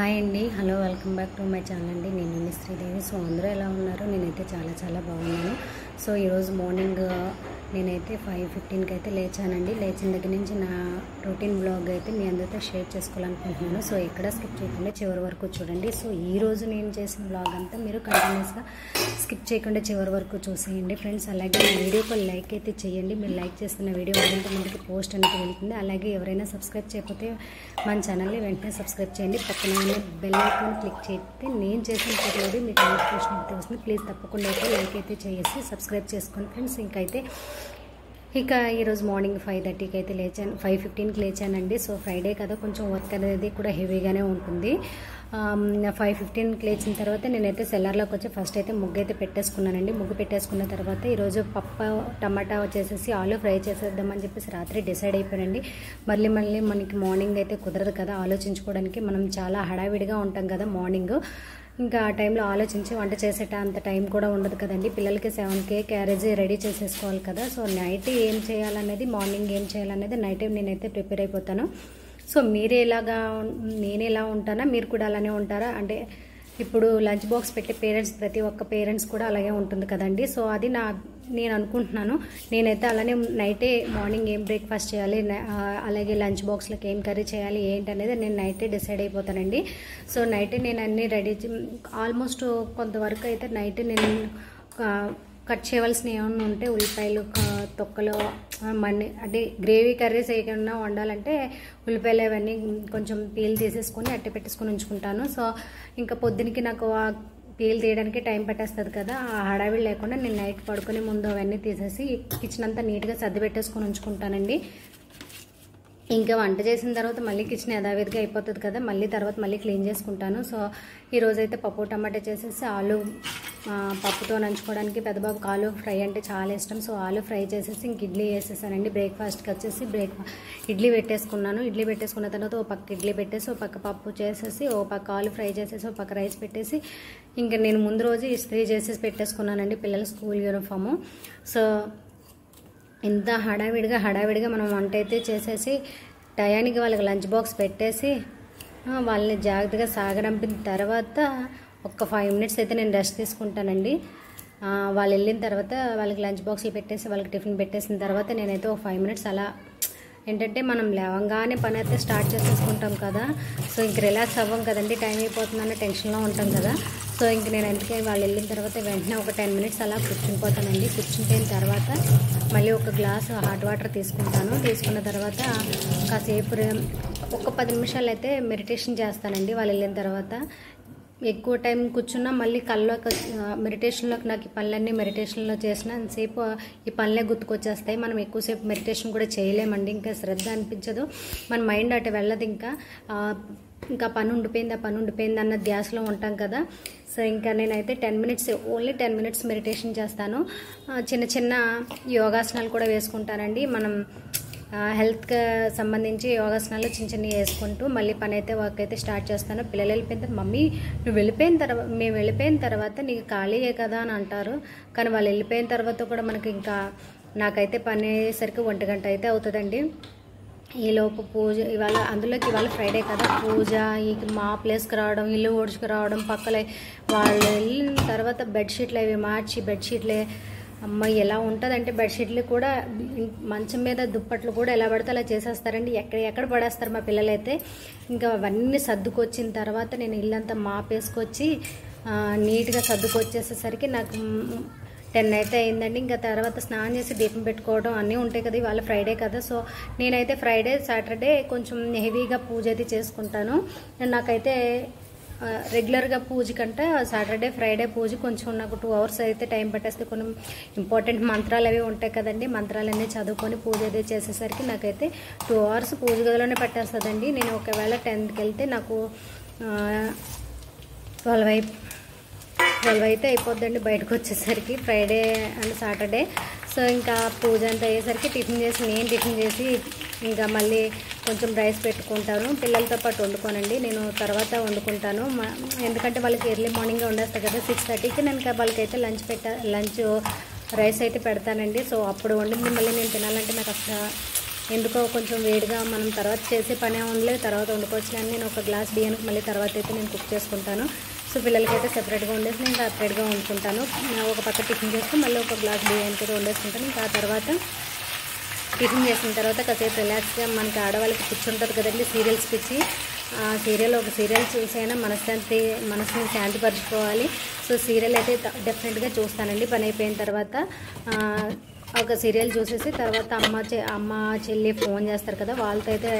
Hi అండి, hello, welcome back to my channel అండి. నేను మీ శ్రీదేవి. సో అందరూ ఎలా ఉన్నారు? నేనైతే చాలా బాగున్నాను. సో ఈరోజు మార్నింగ్ నేనైతే 5:15కి అయితే లేచానండి. లేచిన దగ్గర నుంచి నా రొటీన్ బ్లాగ్ అయితే మీ అందరితో షేర్ చేసుకోవాలనుకుంటున్నాను. సో ఎక్కడ స్కిప్ చేయకుండా చివరి వరకు చూడండి. సో ఈరోజు నేను చేసిన బ్లాగ్ అంతా మీరు కంటిన్యూస్గా స్కిప్ చేయకుండా చివరి వరకు చూసేయండి ఫ్రెండ్స్. అలాగే ఈ వీడియోకి లైక్ అయితే చేయండి. మీరు లైక్ చేస్తున్న వీడియో మరింత మందికి పోస్ట్ అనేది వెళ్తుంది. అలాగే ఎవరైనా సబ్స్క్రైబ్ చేయకపోతే మన ఛానల్ని వెంటనే సబ్స్క్రైబ్ చేయండి. పక్కన బెల్ ఐకాన్ క్లిక్ చేస్తే నేను చేసిన ప్రతిదీ మీకు నోటిఫికేషన్ అయితే వస్తుంది. ప్లీజ్ తప్పకుండా అయితే లైక్ అయితే చేసి సబ్స్క్రైబ్ చేసుకోండి ఫ్రెండ్స్. ఇక ఈరోజు మార్నింగ్ 5:30కి అయితే లేచాను, 5:15కి లేచానండి. సో ఫ్రైడే కదా, కొంచెం వర్క్ అనేది కూడా హెవీగానే ఉంటుంది. 5:15కి లేచిన తర్వాత నేనైతే సెల్లర్లోకి వచ్చి ఫస్ట్ అయితే ముగ్గు అయితే పెట్టేసుకున్నానండి. ముగ్గు పెట్టేసుకున్న తర్వాత ఈరోజు పప్పు టమాటా వచ్చేసేసి ఆలు ఫ్రై చేసేద్దామని చెప్పేసి రాత్రి డిసైడ్ అయిపోయానండి. మళ్ళీ మనకి మార్నింగ్ అయితే కుదరదు కదా ఆలోచించుకోవడానికి. మనం చాలా హడావిడిగా ఉంటాం కదా మార్నింగ్. ఇంకా ఆ టైంలో ఆలోచించి వంట చేసేట అంత టైం కూడా ఉండదు కదండి. పిల్లలకి 7కే క్యారేజ్ రెడీ చేసేసుకోవాలి కదా. సో నైట్ ఏం చేయాలనేది, మార్నింగ్ ఏం చేయాలనేది నైట్ టైం నేనైతే ప్రిపేర్ అయిపోతాను. సో నేను ఎలా ఉంటానా, మీరు కూడా అలానే ఉంటారా? అంటే ఇప్పుడు లంచ్ బాక్స్ పెట్టే ప్రతి ఒక్క పేరెంట్స్ కూడా అలాగే ఉంటుంది కదండి. సో అది నేను అనుకుంటున్నాను. నేనైతే అలానే నైటే మార్నింగ్ ఏం బ్రేక్ఫాస్ట్ చేయాలి, అలాగే లంచ్ బాక్స్లోకి ఏం కర్రీ చేయాలి ఏంటనేది నేను నైటే డిసైడ్ అయిపోతానండి. సో నైటే నేను అన్నీ రెడీ ఆల్మోస్ట్ కొంతవరకు అయితే నైటే నేను కట్ చేయవలసిన ఏమన్నా ఉంటే ఉల్లిపాయలు, తొక్కలు, అంటే గ్రేవీ కర్రీస్ ఏమన్నా వండాలంటే ఉల్లిపాయలు అవన్నీ కొంచెం పీల్ తీసేసుకొని అట్టే పెట్టేసుకొని ఉంచుకుంటాను. సో ఇంకా పొద్దునకి నాకు పీల్ తీయడానికి టైం పట్టేస్తుంది కదా. ఆ హడావిడి లేకుండా నేను నైట్ పడుకునే ముందు అవన్నీ తీసేసి కిచెన్ అంతా నీట్గా సర్ది పెట్టేసుకొని ఉంచుకుంటానండి. ఇంకా వంట చేసిన తర్వాత మళ్ళీ కిచెన్ యథావిధిగా అయిపోతుంది కదా, మళ్ళీ క్లీన్ చేసుకుంటాను. సో ఈరోజైతే పప్పు టమాటా చేసేసి ఆలు పప్పుతో నంచుకోవడానికి పెద్దబాబుకి ఆలు ఫ్రై అంటే చాలా ఇష్టం. సో ఆలు ఫ్రై చేసేసి ఇంక ఇడ్లీ వేసేసానండి. బ్రేక్ఫాస్ట్కి వచ్చేసి ఇడ్లీ పెట్టేసుకున్నాను. ఇడ్లీ పెట్టేసుకున్న తర్వాత ఓ పక్క ఇడ్లీ పెట్టేసి ఓ పక్క పప్పు చేసేసి ఓ పక్క ఆలు ఫ్రై చేసేసి ఓ పక్క రైస్ పెట్టేసి ఇంకా నేను ముందు రోజు ఇస్త్రీ చేసేసి పెట్టేసుకున్నానండి పిల్లల స్కూల్ యూనిఫాము. సో ఇంత హడావిడిగా మనం వంట అయితే చేసేసి టయానికి వాళ్ళకి లంచ్ బాక్స్ పెట్టేసి వాళ్ళని జాగ్రత్తగా సాగరంపిన తర్వాత ఒక 5 మినిట్స్ అయితే నేను రెస్ట్ తీసుకుంటానండి. వాళ్ళు వెళ్ళిన తర్వాత వాళ్ళకి లంచ్ బాక్స్లు పెట్టేసి వాళ్ళకి టిఫిన్ పెట్టేసిన తర్వాత నేనైతే ఒక 5 మినిట్స్ అలా ఏంటంటే మనం లేవంగానే పని అయితే స్టార్ట్ చేసేసుకుంటాం కదా. సో ఇంక రిలాక్స్ అవ్వం కదండి, టైం అయిపోతుందన్న టెన్షన్లో ఉంటాం కదా. సో ఇంక నేను అందుకే వాళ్ళు వెళ్ళిన తర్వాత వెంటనే ఒక 10 మినిట్స్ అలా కూర్చునిపోతానండి. కూర్చునిపోయిన తర్వాత మళ్ళీ ఒక గ్లాస్ హాట్ వాటర్ తీసుకున్న తర్వాత కాసేపు ఒక 10 నిమిషాలు అయితే మెడిటేషన్ చేస్తానండి. వాళ్ళు వెళ్ళిన తర్వాత ఎక్కువ టైం కూర్చున్నా మళ్ళీ మెడిటేషన్లోకి నాకు ఈ పనులన్నీ మెడిటేషన్లో చేసినంతసేపు ఈ పనులే గుర్తుకొచ్చేస్తాయి. మనం ఎక్కువసేపు మెడిటేషన్ కూడా చేయలేమండి, ఇంకా శ్రద్ధ అనిపించదు, మన మైండ్ అటు వెళ్ళదు. ఇంకా పని ఉండిపోయింది అన్న ధ్యాసలో ఉంటాం కదా. సో ఇంకా నేనైతే ఓన్లీ 10 మినిట్స్ మెడిటేషన్ చేస్తాను. చిన్న యోగాసనాలు కూడా వేసుకుంటానండి. మనం హెల్త్కి సంబంధించి యోగాసనాలు చిన్న వేసుకుంటూ మళ్ళీ పని అయితే వర్క్ అయితే స్టార్ట్ చేస్తాను. పిల్లలు వెళ్ళిపోయిన తర్వాత మమ్మీ మేము వెళ్ళిపోయిన తర్వాత నీకు ఖాళీయే కదా అని అంటారు. కానీ వాళ్ళు వెళ్ళిపోయిన తర్వాత కూడా మనకి ఇంకా నాకైతే పని అయ్యేసరికి 1 గంట అయితే అవుతుందండి. ఈలోపు పూజ ఇవాళ ఫ్రైడే కదా, పూజ, మా ప్లేస్కి రావడం, ఇల్లు ఊడ్చుకురావడం, పక్కల వాళ్ళు వెళ్ళిన తర్వాత బెడ్షీట్లు అవి మార్చి అమ్మ ఎలా ఉంటుందంటే బెడ్షీట్లు కూడా మంచం మీద దుప్పట్లు కూడా ఎలా పడితే అలా చేసేస్తారండి. ఎక్కడ పడేస్తారు మా పిల్లలైతే. ఇంకా అవన్నీ సర్దుకొచ్చిన తర్వాత నేను ఇల్లంతా మాపేసుకొచ్చి నీట్గా సర్దుకొచ్చేసేసరికి నాకు 10 అయితే అయిందండి. ఇంకా తర్వాత స్నానం చేసి దీపం పెట్టుకోవడం అన్నీ ఉంటాయి కదా. ఇవాళ ఫ్రైడే కదా. సో నేనైతే ఫ్రైడే సాటర్డే కొంచెం హెవీగా పూజ అయితే చేసుకుంటాను. నాకైతే రెగ్యులర్గా పూజ కంటే సాటర్డే ఫ్రైడే పూజ కొంచెం నాకు 2 అవర్స్ అయితే టైం పట్టేస్తే కొన్ని ఇంపార్టెంట్ మంత్రాలు అవి ఉంటాయి కదండి. మంత్రాలన్నీ చదువుకొని పూజ అయితే చేసేసరికి నాకైతే 2 అవర్స్ పూజ గదిలోనే పట్టేస్తుందండి. నేను ఒకవేళ 10కి వెళ్తే నాకు 12 అయితే అయిపోద్దండి బయటకు వచ్చేసరికి, ఫ్రైడే అండ్ సాటర్డే. సో ఇంకా పూజ అంతా అయ్యేసరికి నేను టిఫిన్ చేసి ఇంకా మళ్ళీ కొంచెం రైస్ పెట్టుకుంటాను. పిల్లలతో పాటు వండుకోనండి, నేను తర్వాత వండుకుంటాను. ఎందుకంటే వాళ్ళకి ఎర్లీ మార్నింగే వండేస్తాను కదా. 6:30కి నేను వాళ్ళకైతే లంచ్ రైస్ అయితే పెడతానండి. సో అప్పుడు వండింది మళ్ళీ నేను తినాలంటే నాకు అసలు ఎందుకో కొంచెం వేడిగా మనం తర్వాత చేసే పనే ఉండలేదు, తర్వాత వండుకోవచ్చు కానీ నేను ఒక గ్లాస్ బియ్యానికి మళ్ళీ తర్వాత అయితే నేను కుక్ చేసుకుంటాను. సో పిల్లలకైతే సెపరేట్గా వండేసి నేను సపరేట్గా వండుకుంటాను. ఒక పక్క టిఫిన్ చేస్తే మళ్ళీ ఒక గ్లాస్ బియ్యానికి అయితే వండేసుకుంటాను. ఇంకా ఆ తర్వాత టిఫిన్ చేసిన తర్వాత కాసేపు రిలాక్స్గా మనకి ఆడవాళ్ళకి కూర్చుంటుంది కదండి సీరియల్స్ పిచ్చి. ఒక సీరియల్ చూసైనా మనసుని శాంతిపరచుకోవాలి. సో సీరియల్ అయితే డెఫినెట్గా చూస్తానండి. పని అయిపోయిన తర్వాత ఒక సీరియల్ చూసేసి తర్వాత అమ్మ చెల్లి ఫోన్ చేస్తారు కదా, వాళ్ళతో అయితే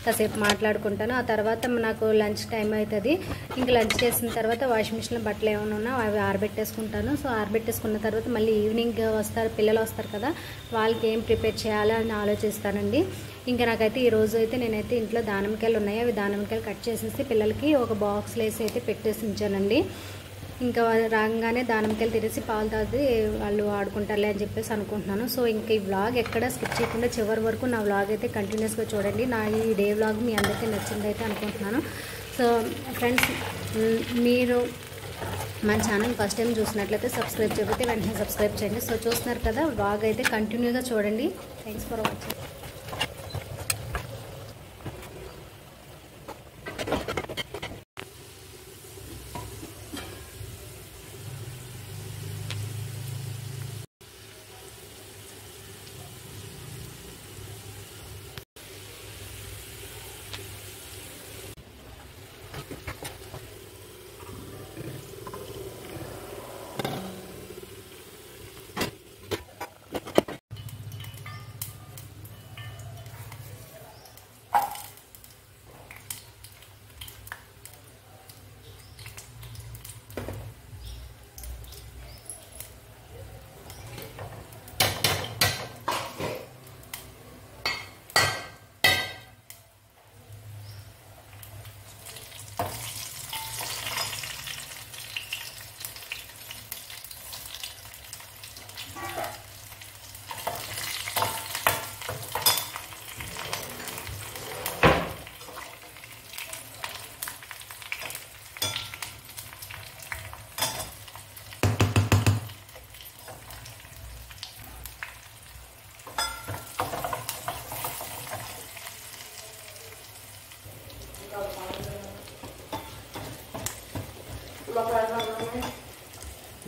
కాసేపు మాట్లాడుకుంటాను. ఆ తర్వాత నాకు లంచ్ టైం అవుతుంది. ఇంకా లంచ్ చేసిన తర్వాత వాషింగ్ మిషన్లో బట్టలు ఏమైనా ఉన్నా అవి ఆరబెట్టేసుకుంటాను. సో ఆరబెట్టేసుకున్న తర్వాత మళ్ళీ ఈవినింగ్ పిల్లలు వస్తారు కదా, వాళ్ళకి ఏం ప్రిపేర్ చేయాలా అని ఆలోచిస్తానండి. ఇంకా నాకైతే ఈరోజు అయితే నేనైతే ఇంట్లో దానిమ్మకాయలు ఉన్నాయి, అవి దానిమ్మకాయలు కట్ చేసేసి పిల్లలకి ఒక బాక్స్లో వేసి అయితే పెట్టేసి ఉంచానండి. ఇంకా రాగానే దానిమ్మకాయలు తినేసి పాలు తాగి వాళ్ళు ఆడుకుంటారులే అని చెప్పేసి అనుకుంటున్నాను. సో ఇంకా ఈ వ్లాగ్ ఎక్కడ స్కిప్ చేయకుండా చివరి వరకు నా వ్లాగ్ అయితే కంటిన్యూస్గా చూడండి. నా ఈ డే వ్లాగ్ మీ అందరికీ నచ్చింది అయితే అనుకుంటున్నాను. సో ఫ్రెండ్స్, మీరు మన ఛానల్ ఫస్ట్ టైం చూసినట్లయితే సబ్స్క్రైబ్ చేయకపోతే వెంటనే సబ్స్క్రైబ్ చేయండి. సో చూస్తున్నారు కదా, వ్లాగ్ అయితే కంటిన్యూగా చూడండి. Thanks for watching.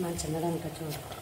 మా చిన్నదానికి చూడు.